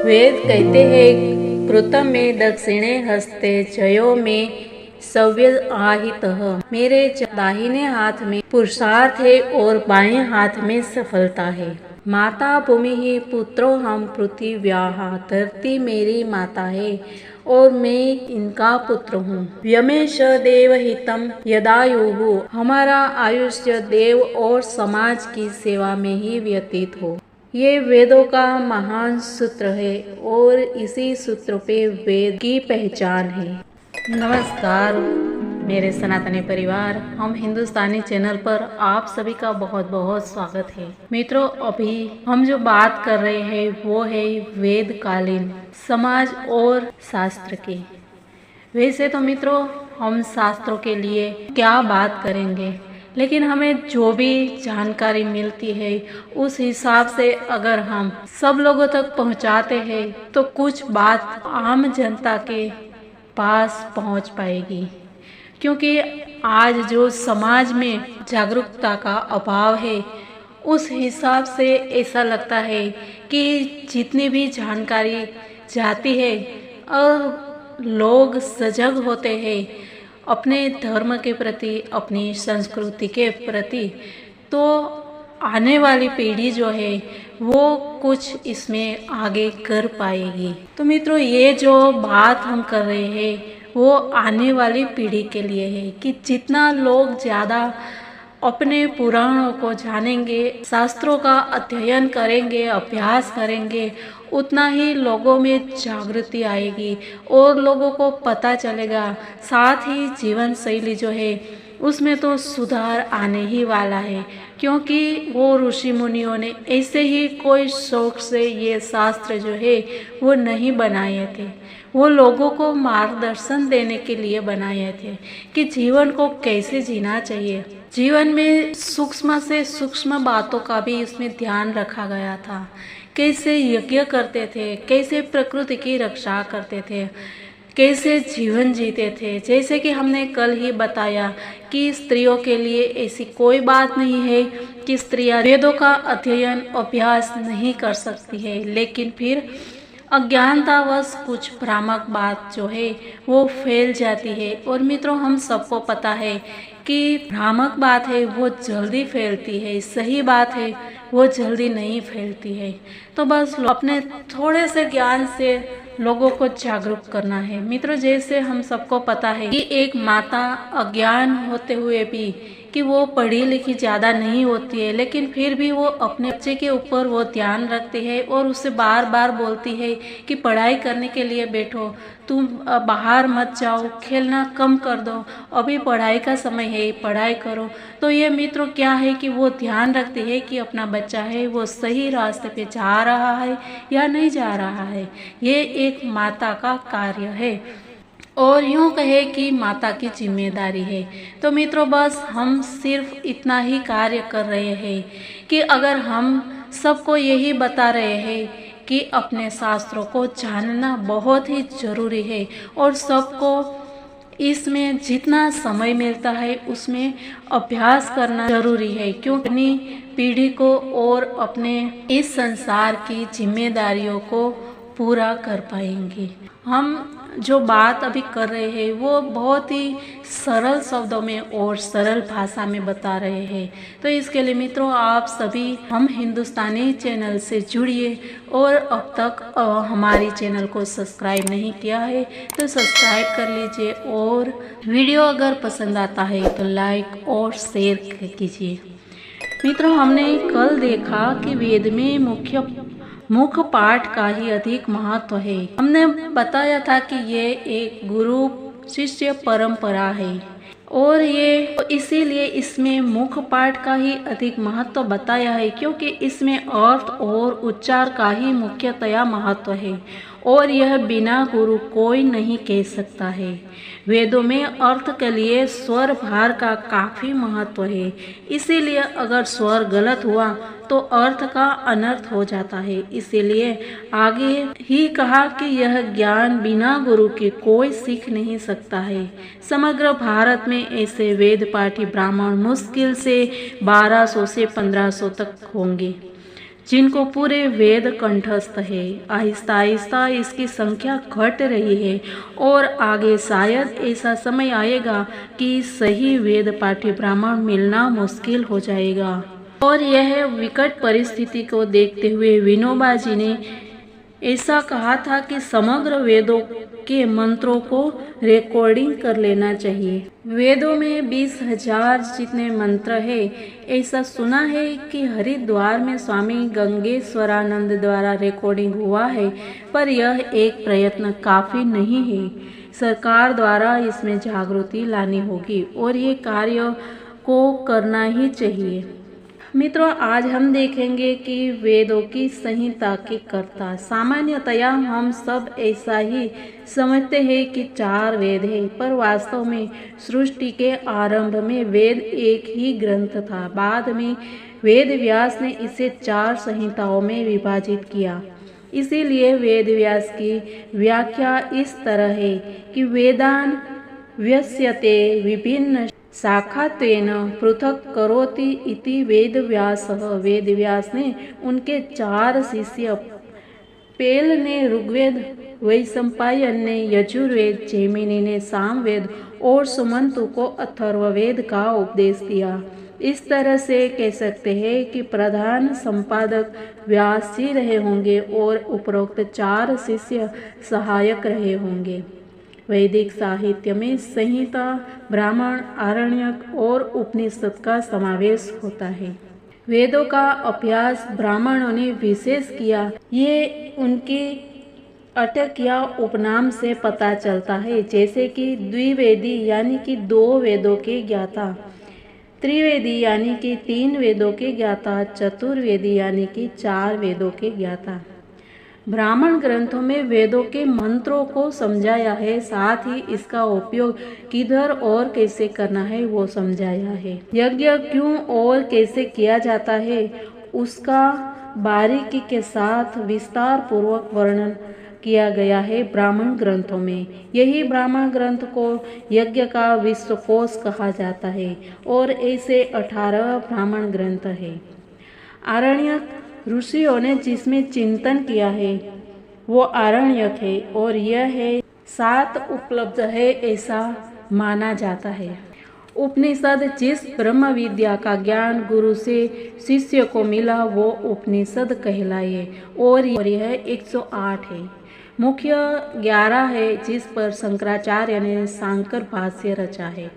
वेद कहते हैं कृतम में दक्षिणे हस्ते जयो में सव्य आहितः। मेरे दाहिने हाथ में पुरुषार्थ है और बाएं हाथ में सफलता है। माता भूमि ही पुत्रो हम पृथ्व्याः। धरती मेरी माता है और मैं इनका पुत्र हूँ। व्यमेश देव हितम यदायुः। हमारा आयुष्य देव और समाज की सेवा में ही व्यतीत हो। ये वेदों का महान सूत्र है और इसी सूत्र पे वेद की पहचान है। नमस्कार मेरे सनातनी परिवार, हम हिंदुस्तानी चैनल पर आप सभी का बहुत बहुत स्वागत है। मित्रों, अभी हम जो बात कर रहे हैं वो है वेदकालीन समाज और शास्त्र की। वैसे तो मित्रों हम शास्त्रों के लिए क्या बात करेंगे, लेकिन हमें जो भी जानकारी मिलती है उस हिसाब से अगर हम सब लोगों तक पहुंचाते हैं तो कुछ बात आम जनता के पास पहुंच पाएगी। क्योंकि आज जो समाज में जागरूकता का अभाव है उस हिसाब से ऐसा लगता है कि जितनी भी जानकारी जाती है और लोग सजग होते हैं अपने धर्म के प्रति, अपनी संस्कृति के प्रति, तो आने वाली पीढ़ी जो है वो कुछ इसमें आगे कर पाएगी। तो मित्रों, ये जो बात हम कर रहे हैं वो आने वाली पीढ़ी के लिए है कि जितना लोग ज़्यादा अपने पुराणों को जानेंगे, शास्त्रों का अध्ययन करेंगे, अभ्यास करेंगे, उतना ही लोगों में जागृति आएगी और लोगों को पता चलेगा। साथ ही जीवन शैली जो है उसमें तो सुधार आने ही वाला है, क्योंकि वो ऋषि मुनियों ने ऐसे ही कोई शौक से ये शास्त्र जो है वो नहीं बनाए थे। वो लोगों को मार्गदर्शन देने के लिए बनाए थे कि जीवन को कैसे जीना चाहिए। जीवन में सूक्ष्म से सूक्ष्म बातों का भी इसमें ध्यान रखा गया था। कैसे यज्ञ करते थे, कैसे प्रकृति की रक्षा करते थे, कैसे जीवन जीते थे। जैसे कि हमने कल ही बताया कि स्त्रियों के लिए ऐसी कोई बात नहीं है कि स्त्रियां वेदों का अध्ययन अभ्यास नहीं कर सकती है, लेकिन फिर अज्ञानतावश कुछ भ्रामक बात जो है वो फैल जाती है। और मित्रों, हम सबको पता है कि भ्रामक बात है वो जल्दी फैलती है, सही बात है वो जल्दी नहीं फैलती है। तो बस अपने थोड़े से ज्ञान से लोगों को जागरूक करना है। मित्रों, जैसे हम सबको पता है कि एक माता अज्ञान होते हुए भी कि वो पढ़ी लिखी ज़्यादा नहीं होती है, लेकिन फिर भी वो अपने बच्चे के ऊपर वो ध्यान रखती है और उससे बार बार बोलती है कि पढ़ाई करने के लिए बैठो, तुम बाहर मत जाओ, खेलना कम कर दो, अभी पढ़ाई का समय है, पढ़ाई करो। तो ये मित्रों क्या है कि वो ध्यान रखती है कि अपना बच्चा है वो सही रास्ते पे जा रहा है या नहीं जा रहा है। ये एक माता का कार्य है और यूँ कहे कि माता की जिम्मेदारी है। तो मित्रों, बस हम सिर्फ इतना ही कार्य कर रहे हैं कि अगर हम सबको यही बता रहे हैं कि अपने शास्त्रों को जानना बहुत ही ज़रूरी है और सबको इसमें जितना समय मिलता है उसमें अभ्यास करना जरूरी है, क्योंकि अपनी पीढ़ी को और अपने इस संसार की जिम्मेदारियों को पूरा कर पाएंगे। हम जो बात अभी कर रहे हैं वो बहुत ही सरल शब्दों में और सरल भाषा में बता रहे हैं। तो इसके लिए मित्रों आप सभी हम हिंदुस्तानी चैनल से जुड़िए और अब तक हमारी चैनल को सब्सक्राइब नहीं किया है तो सब्सक्राइब कर लीजिए और वीडियो अगर पसंद आता है तो लाइक और शेयर कीजिए। मित्रों, हमने कल देखा कि वेद में मुख्य पाठ का ही अधिक महत्व है। हमने बताया था कि ये एक गुरु शिष्य परंपरा है और ये इसीलिए इसमें मुख्य पाठ का ही अधिक महत्व बताया है, क्योंकि इसमें अर्थ और उच्चार का ही मुख्यतया महत्व है और यह बिना गुरु कोई नहीं कह सकता है। वेदों में अर्थ के लिए स्वर भार का काफी महत्व है, इसीलिए अगर स्वर गलत हुआ तो अर्थ का अनर्थ हो जाता है। इसीलिए आगे ही कहा कि यह ज्ञान बिना गुरु के कोई सीख नहीं सकता है। समग्र भारत में ऐसे वेद पाठी ब्राह्मण मुश्किल से 1200 से 1500 तक होंगे। जिनको पूरे वेद कंठस्थ है। आहिस्ता आहिस्ता इसकी संख्या घट रही है और आगे शायद ऐसा समय आएगा कि सही वेद पाठी ब्राह्मण मिलना मुश्किल हो जाएगा। और यह विकट परिस्थिति को देखते हुए विनोबा जी ने ऐसा कहा था कि समग्र वेदों के मंत्रों को रिकॉर्डिंग कर लेना चाहिए। वेदों में 20,000 जितने मंत्र हैं। ऐसा सुना है कि हरिद्वार में स्वामी गंगेश्वरानंद द्वारा रिकॉर्डिंग हुआ है, पर यह एक प्रयत्न काफ़ी नहीं है। सरकार द्वारा इसमें जागृति लानी होगी और ये कार्य को करना ही चाहिए। मित्रों, आज हम देखेंगे कि वेदों की संहिता के कर्ता। सामान्यतया हम सब ऐसा ही समझते हैं कि 4 वेद हैं, पर वास्तव में सृष्टि के आरंभ में वेद एक ही ग्रंथ था। बाद में वेद व्यास ने इसे 4 संहिताओं में विभाजित किया। इसीलिए वेद व्यास की व्याख्या इस तरह है कि वेदान व्यस्यते विभिन्न शाखात्वेन पृथक करोति इति वेदव्यासः। वेदव्यास ने उनके 4 शिष्य पेल ने ऋग्वेद, वैशंपायन ने यजुर्वेद, जैमिनी ने सामवेद और सुमंतु को अथर्ववेद का उपदेश दिया। इस तरह से कह सकते हैं कि प्रधान संपादक व्यास जी रहे होंगे और उपरोक्त 4 शिष्य सहायक रहे होंगे। वैदिक साहित्य में संहिता, ब्राह्मण, आरण्यक और उपनिषद का समावेश होता है। वेदों का अभ्यास ब्राह्मणों ने विशेष किया। ये उनकी अटक या उपनाम से पता चलता है, जैसे कि द्विवेदी यानी कि 2 वेदों के ज्ञाता, त्रिवेदी यानी कि 3 वेदों के ज्ञाता, चतुर्वेदी यानी कि 4 वेदों के ज्ञाता। ब्राह्मण ग्रंथों में वेदों के मंत्रों को समझाया है, साथ ही इसका उपयोग किधर और कैसे करना है वो समझाया है। यज्ञ क्यों और कैसे किया जाता है उसका बारीकी के साथ विस्तार पूर्वक वर्णन किया गया है ब्राह्मण ग्रंथों में। यही ब्राह्मण ग्रंथ को यज्ञ का विश्वकोश कहा जाता है और ऐसे 18 ब्राह्मण ग्रंथ है। आरण्यक ऋषियों ने जिसमें चिंतन किया है वो आरण्यक है और यह है 7 उपलब्ध है ऐसा माना जाता है। उपनिषद जिस ब्रह्म विद्या का ज्ञान गुरु से शिष्य को मिला वो उपनिषद कहलाए और यह 108 है। मुख्य 11 है जिस पर शंकराचार्य ने शांकर भाष्य रचा है।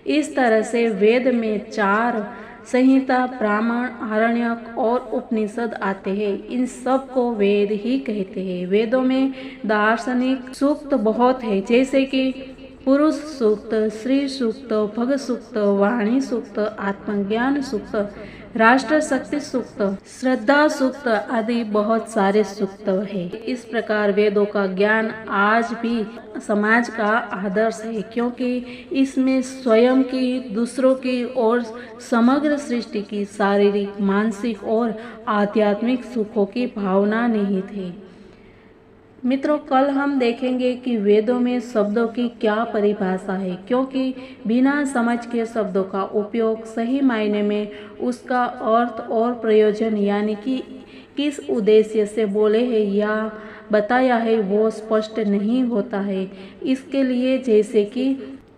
इस तरह से वेद में 4 संहिता, ब्राह्मण, आरण्यक और उपनिषद आते हैं। इन सब को वेद ही कहते हैं। वेदों में दार्शनिक सूक्त बहुत है, जैसे कि पुरुष सूक्त, श्री सूक्त, भग सूक्त, वाणी सूक्त, आत्मज्ञान सूक्त, राष्ट्र शक्ति सूक्त, श्रद्धा सूक्त आदि बहुत सारे सूक्त है। इस प्रकार वेदों का ज्ञान आज भी समाज का आदर्श है, क्योंकि इसमें स्वयं की, दूसरों की और समग्र सृष्टि की शारीरिक, मानसिक और आध्यात्मिक सुखों की भावना निहित है। मित्रों, कल हम देखेंगे कि वेदों में शब्दों की क्या परिभाषा है, क्योंकि बिना समझ के शब्दों का उपयोग सही मायने में उसका अर्थ और प्रयोजन यानी कि किस उद्देश्य से बोले हैं या बताया है वो स्पष्ट नहीं होता है। इसके लिए जैसे कि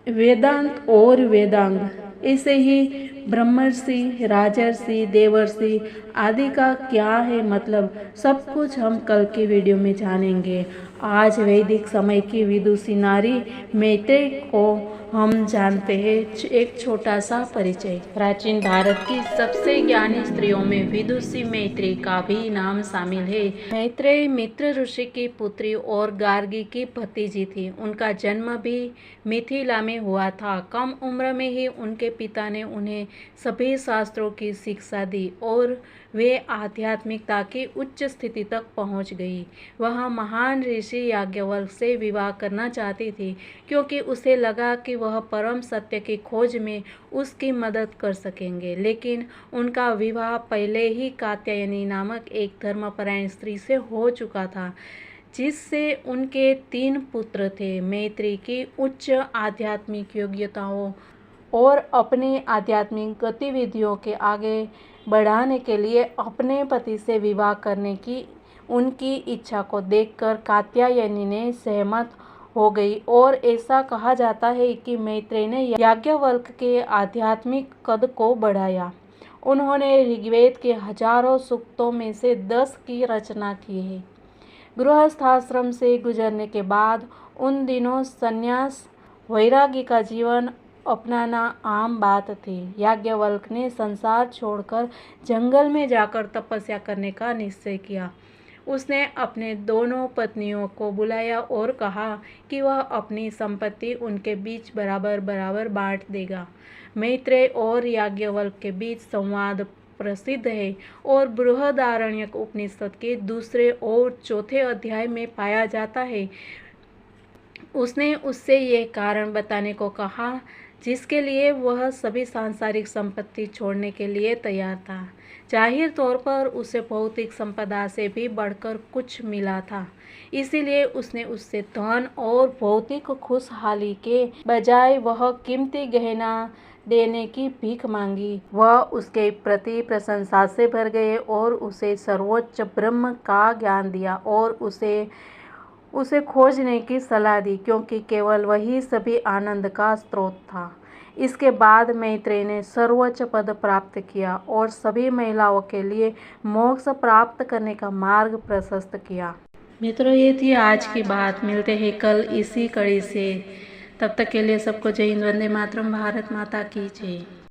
वेदांत और वेदांग, ऐसे ही ब्रह्मर्षि, राजर्षि, देवर्षि आदि का क्या है मतलब, सब कुछ हम कल की वीडियो में जानेंगे। आज वैदिक समय की विदुषी नारी मैत्रेय को हम जानते हैं। एक छोटा सा परिचय। प्राचीन भारत की सबसे ज्ञानी स्त्रियों में विदुषी मैत्रेय का भी नाम शामिल है। मैत्रेय मित्र ऋषि की पुत्री और गार्गी की भतीजी थी। उनका जन्म भी मिथिला में हुआ था। कम उम्र में ही उनके पिता ने उन्हें सभी शास्त्रों की शिक्षा दी और वे आध्यात्मिकता की उच्च स्थिति तक पहुंच गई। वह महान ऋषि याज्ञवल्क्य से विवाह करना चाहती थी, क्योंकि उसे लगा कि वह परम सत्य की खोज में उसकी मदद कर सकेंगे। लेकिन उनका विवाह पहले ही कात्यायनी नामक एक धर्मपरायण स्त्री से हो चुका था, जिससे उनके 3 पुत्र थे। मैत्रेय की उच्च आध्यात्मिक योग्यताओं और अपनी आध्यात्मिक गतिविधियों के आगे बढ़ाने के लिए अपने पति से विवाह करने की उनकी इच्छा को देखकर कात्यायनी ने सहमत हो गई और ऐसा कहा जाता है कि मैत्रेय ने याज्ञवल्क्य के आध्यात्मिक कद को बढ़ाया। उन्होंने ऋग्वेद के हजारों सूक्तों में से 10 की रचना की है। गृहस्थाश्रम से गुजरने के बाद उन दिनों संन्यास वैरागी का जीवन अपनाना आम बात थी। याज्ञवल्क्य ने संसार छोड़कर जंगल में जाकर तपस्या करने का निश्चय किया। उसने अपने दोनों पत्नियों को बुलाया और कहा कि वह अपनी संपत्ति उनके बीच बराबर बराबर बांट देगा। मैत्रेय और याज्ञवल्क्य के बीच संवाद प्रसिद्ध है और बृहदारण्यक उपनिषद के दूसरे और चौथे अध्याय में पाया जाता है। उसने उससे यह कारण बताने को कहा जिसके लिए वह सभी सांसारिक संपत्ति छोड़ने के लिए तैयार था। जाहिर तौर पर उसे भौतिक संपदा से भी बढ़कर कुछ मिला था, इसीलिए उसने उससे धन और भौतिक खुशहाली के बजाय वह कीमती गहना देने की भीख मांगी। वह उसके प्रति प्रशंसा से भर गए और उसे सर्वोच्च ब्रह्म का ज्ञान दिया और उसे खोजने की सलाह दी, क्योंकि केवल वही सभी आनंद का स्रोत था। इसके बाद मैत्रेय ने सर्वोच्च पद प्राप्त किया और सभी महिलाओं के लिए मोक्ष प्राप्त करने का मार्ग प्रशस्त किया। मित्रों, ये थी आज की बात। मिलते हैं कल इसी कड़ी से। तब तक के लिए सबको जय हिंद, वंदे मातरम, भारत माता की जय।